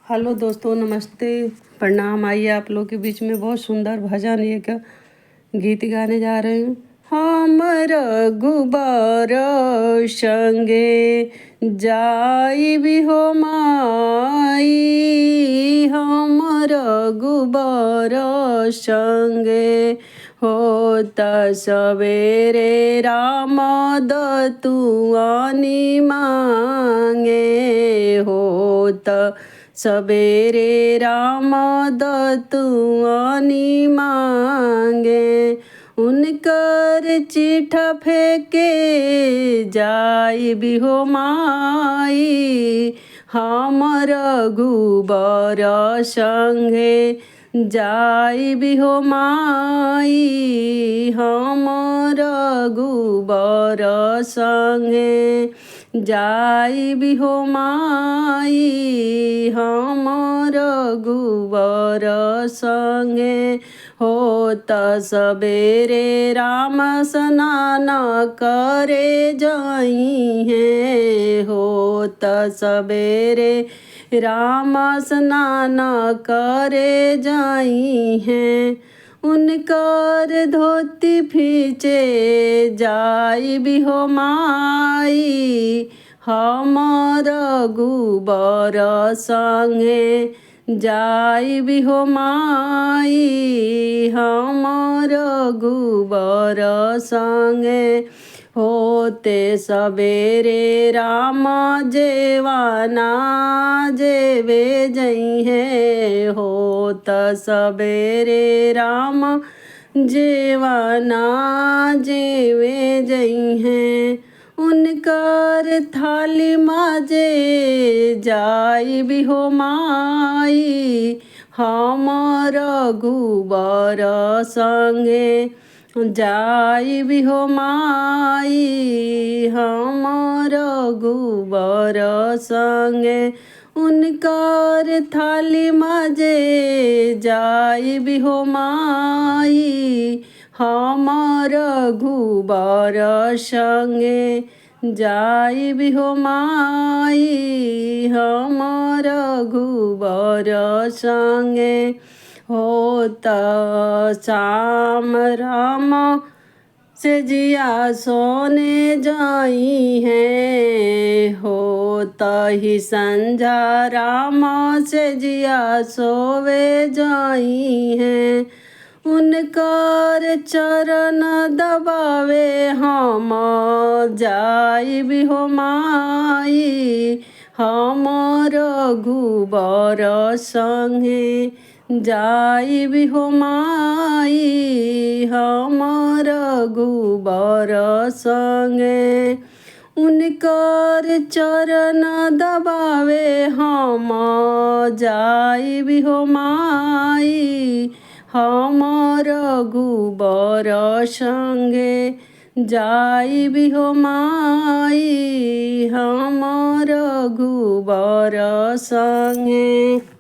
Hello दोस्तों, नमस्ते, प्रणाम। आइए आप लोग के बीच में बहुत सुंदर भजन एक गीत गाने जा रहे हूँ। हमर गुबर संगे जाई भी हो माई, हमर गुबर संगे होत सवेरे राम दतुआनी मांगे, होत सवेरे राम दतुआनी मांगे। उनकर चिट्ठा फेंके जाई भी हो माई, हमर गुबर संगे जाई भी हो माई, हमर गुबर संगे जाई भी हो माई, हमर गुबर संगे होत सवेरे राम स्नान करे जाई हैं, होत सवेरे राम स्नान करे जाई हैं। उनकर धोती फीचे जाई भी हो माई, हमर गुबर संगे जाई भी हो माई, हमर गुबर संगे होते सवेरे राम जेवाना जेवे जई है, होत सवेरे राम जेवाना जेवे जई हैं। उनकर थाली माजे जाई भी हो माई, हमर गुबर संगे जाई भी हो माई, हमर गुबर संगे उनकर थाली माजे जाई भी हो माई, हमर गुबर संगे जाई भी हो माई, हमर गुबर संगे होत शाम राम से जिया सोने जाई हैं, होत ही संझा राम से जिया सोवे जाई हैं। उनकर चरण दबावे हम जाई भी हो माई, हमर गुबर संगे जाई भी हो माई, हमर गुबर संगे उनकर चरण दबावे हम जाई भी हो माई, हमर गुबर संगे जाई भी हो माई, हमर गुबर संगे।